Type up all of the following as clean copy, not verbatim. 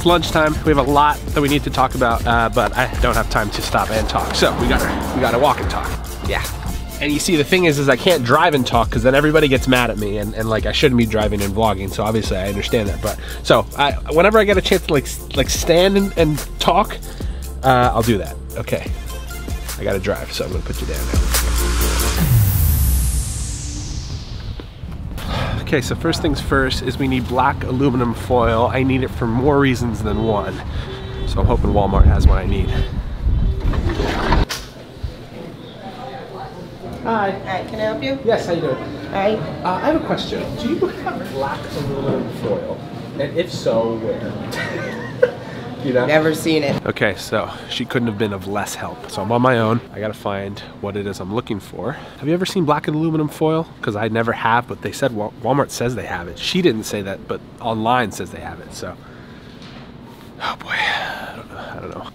It's lunchtime. We have a lot that we need to talk about, but I don't have time to stop and talk. So we gotta walk and talk. Yeah. And you see, the thing is I can't drive and talk because then everybody gets mad at me, and like I shouldn't be driving and vlogging. So obviously I understand that. But so whenever I get a chance to like stand and talk, I'll do that. Okay. I gotta drive, so I'm gonna put you down now. Okay, so first things first is we need black aluminum foil. I need it for more reasons than one. So I'm hoping Walmart has what I need. Hi. Hi, can I help you? Yes, how you doing? Hi. I have a question. Do you have black aluminum foil? And if so, where? You know? Never seen it. Okay, so she couldn't have been of less help. So I'm on my own. I gotta find what it is I'm looking for. Have you ever seen black aluminum foil? Because I never have, but they said Walmart says they have it. She didn't say that, but online says they have it, so. Oh boy, I don't know.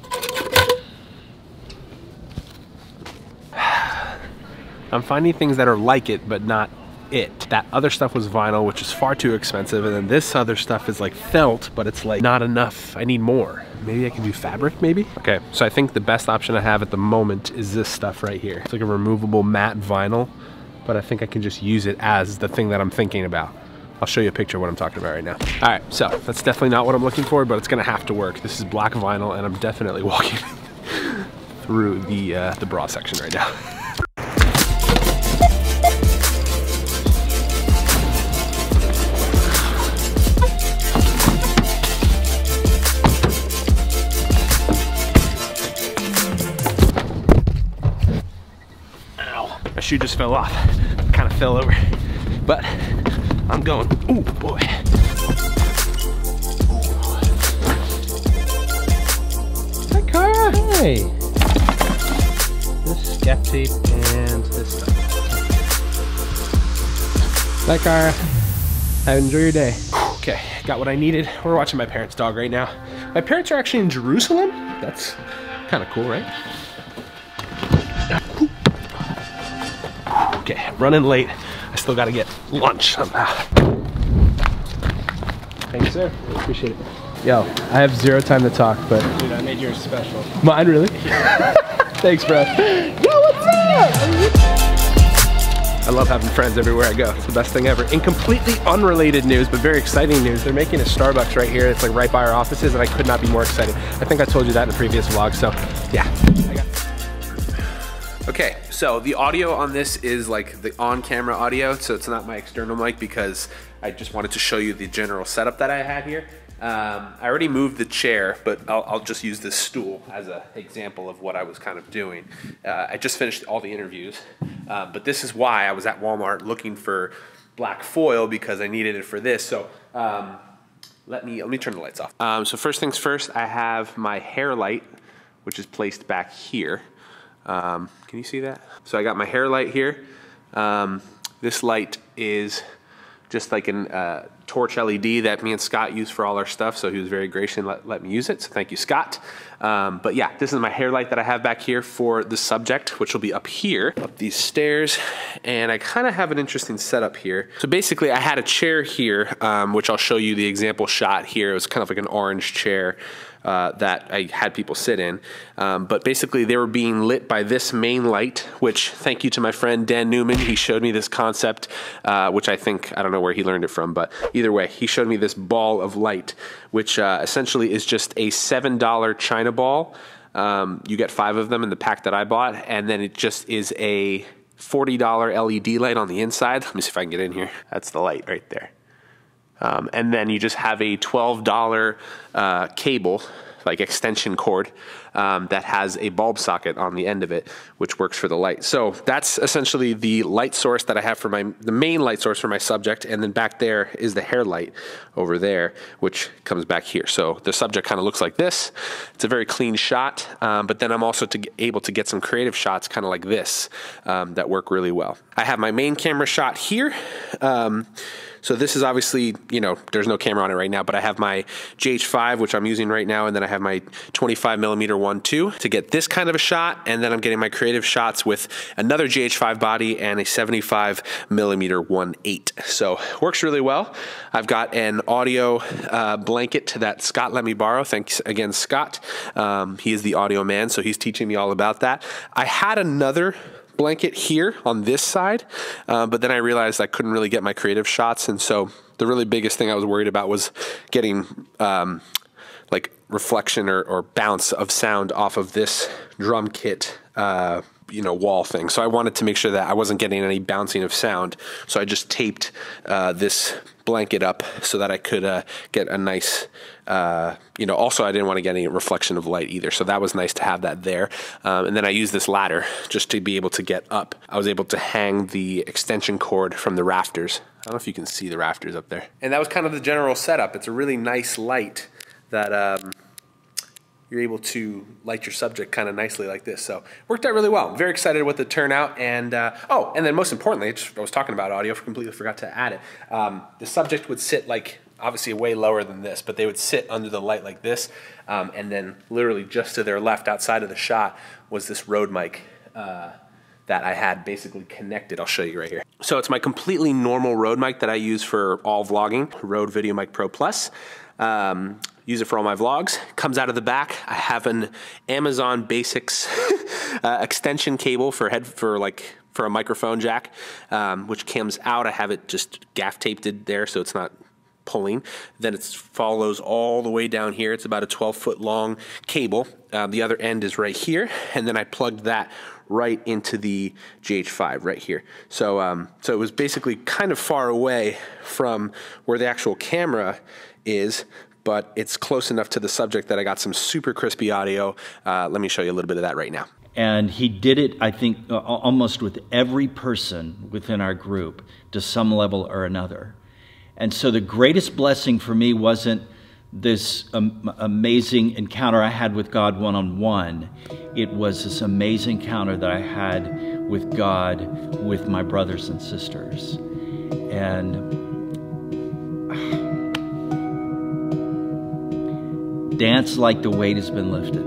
I'm finding things that are like it, but not it. That other stuff was vinyl, which is far too expensive, and then this other stuff is like felt, but it's like not enough. I need more. Maybe I can do fabric, maybe? Okay, so I think the best option I have at the moment is this stuff right here. It's like a removable matte vinyl, but I think I can just use it as the thing that I'm thinking about. I'll show you a picture of what I'm talking about right now. All right, so that's definitely not what I'm looking for, but it's gonna have to work. This is black vinyl, and I'm definitely walking through the bra section right now. My shoe just fell off. Kind of fell over, but I'm going. Oh boy. Hi, Cara. Hey. This gap tape and this stuff. Bye, Cara. Enjoy your day. Okay, got what I needed. We're watching my parents' dog right now. My parents are actually in Jerusalem. That's kind of cool, right? Okay, I'm running late. I still gotta get lunch somehow. Thank you, sir. Really appreciate it. Yo, I have zero time to talk, but... Dude, I made yours special. Mine, really? Thanks, bro. Yo, what's up? I love having friends everywhere I go. It's the best thing ever. In completely unrelated news, but very exciting news, they're making a Starbucks right here. It's like right by our offices, and I could not be more excited. I think I told you that in a previous vlog, so yeah. Okay, so the audio on this is like the on-camera audio, so it's not my external mic because I just wanted to show you the general setup that I had here. I already moved the chair, but I'll just use this stool as an example of what I was kind of doing. I just finished all the interviews, but this is why I was at Walmart looking for black foil because I needed it for this. So let me turn the lights off. So first things first, I have my hair light, which is placed back here. Can you see that? So I got my hair light here. This light is just like an torch LED that me and Scott use for all our stuff, so he was very gracious and let me use it, so thank you, Scott. But yeah, this is my hair light that I have back here for the subject, which will be up here, up these stairs, and I kind of have an interesting setup here. So basically, I had a chair here, which I'll show you the example shot here. It was kind of like an orange chair that I had people sit in. But basically they were being lit by this main light, which thank you to my friend Dan Newman. He showed me this concept, which I don't know where he learned it from, but either way, he showed me this ball of light, which essentially is just a $7 China ball. You get 5 of them in the pack that I bought, and then it just is a $40 LED light on the inside. Let me see if I can get in here. That's the light right there. And then you just have a $12 cable, like extension cord, that has a bulb socket on the end of it, which works for the light. So that's essentially the light source that I have for the main light source for my subject. And then back there is the hair light over there, which comes back here. So the subject kind of looks like this. It's a very clean shot, but then I'm also able to get some creative shots kind of like this that work really well. I have my main camera shot here. So this is obviously, you know, there's no camera on it right now, but I have my GH5, which I'm using right now, and then I have my 25mm 1.2 to get this kind of a shot, and then I'm getting my creative shots with another GH5 body and a 75mm 1.8. So works really well. I've got an audio blanket that Scott let me borrow. Thanks again, Scott. He is the audio man, so he's teaching me all about that. I had another blanket here on this side, but then I realized I couldn't really get my creative shots, and so the really biggest thing I was worried about was getting like reflection or bounce of sound off of this drum kit you know, wall thing. So I wanted to make sure that I wasn't getting any bouncing of sound, so I just taped this blanket up so that I could get a nice you know, also I didn't want to get any reflection of light either, so that was nice to have that there. And then I used this ladder just to be able to get up. I was able to hang the extension cord from the rafters. I don't know if you can see the rafters up there. And that was kind of the general setup. It's a really nice light that you're able to light your subject kind of nicely like this. So worked out really well. I'm very excited with the turnout. And oh, and then most importantly, I was talking about audio, completely forgot to add it. The subject would sit like, obviously way lower than this, but they would sit under the light like this. And then literally just to their left outside of the shot was this Rode mic that I had basically connected. I'll show you right here. So it's my completely normal Rode mic that I use for all vlogging, Rode Video Mic Pro Plus. Use it for all my vlogs. Comes out of the back. I have an Amazon Basics extension cable for a microphone jack, which comes out. I have it just gaff taped there so it's not pulling. Then it follows all the way down here. It's about a 12-foot long cable. The other end is right here, and then I plugged that right into the GH5 right here. So so it was basically kind of far away from where the actual camera is, but it's close enough to the subject that I got some super crispy audio. Let me show you a little bit of that right now. And he did it, I think, almost with every person within our group to some level or another. And so the greatest blessing for me wasn't this amazing encounter I had with God one-on-one. It was this amazing encounter that I had with God, with my brothers and sisters. And dance like the weight has been lifted.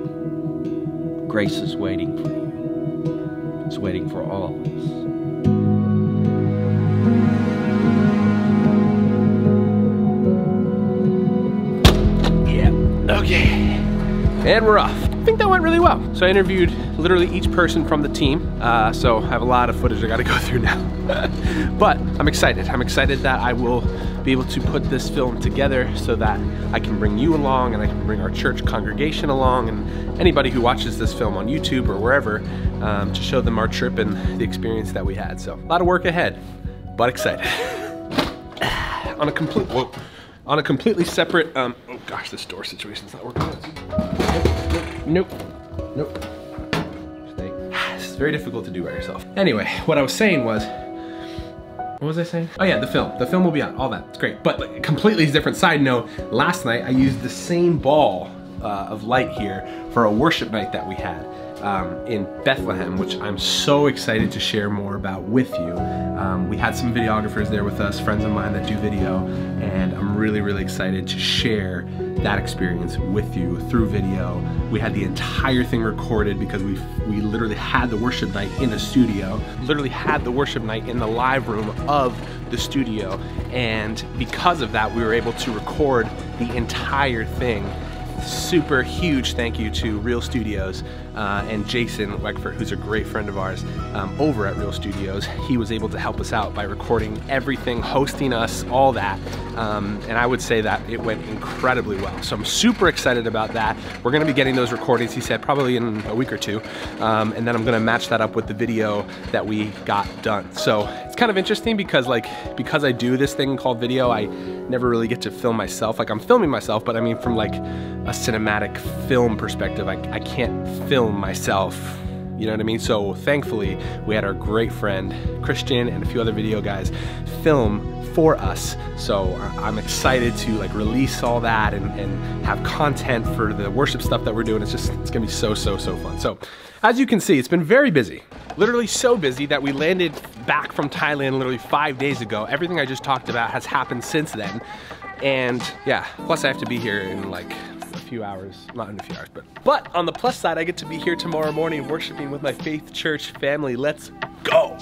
Grace is waiting for you. It's waiting for all of us. Yeah, okay. And we're off. I think that went really well. So I interviewed literally each person from the team. So I have a lot of footage I gotta go through now. But I'm excited. I'm excited that I will be able to put this film together so that I can bring you along and I can bring our church congregation along and anybody who watches this film on YouTube or wherever to show them our trip and the experience that we had. So a lot of work ahead, but excited. On a completely separate, oh gosh, this door situation's not working. Nope. It's very difficult to do by yourself. Anyway, what I was saying was, what was I saying? Oh yeah, the film. The film will be out, all that, it's great. But like, completely different side note, last night I used the same ball of light here for a worship night that we had in Bethlehem, which I'm so excited to share more about with you. We had some videographers there with us, friends of mine that do video, and I'm really, really excited to share that experience with you through video. We had the entire thing recorded because we literally had the worship night in the studio, literally had the worship night in the live room of the studio, and because of that, we were able to record the entire thing. Super huge thank you to Real Studios and Jason Weckford, who's a great friend of ours over at Real Studios. He was able to help us out by recording everything, hosting us, all that. And I would say that it went incredibly well. So I'm super excited about that. We're gonna be getting those recordings, he said, probably in a week or two. And then I'm gonna match that up with the video that we got done. So it's kind of interesting because I do this thing called video, I never really get to film myself. Like I'm filming myself, but I mean from like a cinematic film perspective, I can't film myself, you know what I mean? So thankfully we had our great friend Christian and a few other video guys film for us. So I'm excited to like release all that and have content for the worship stuff that we're doing. It's gonna be so fun. So as you can see, it's been very busy. Literally so busy that we landed back from Thailand literally 5 days ago. Everything I just talked about has happened since then. And yeah, plus I have to be here in like a few hours, not in a few hours, but on the plus side, I get to be here tomorrow morning worshiping with my Faith Church family. Let's go.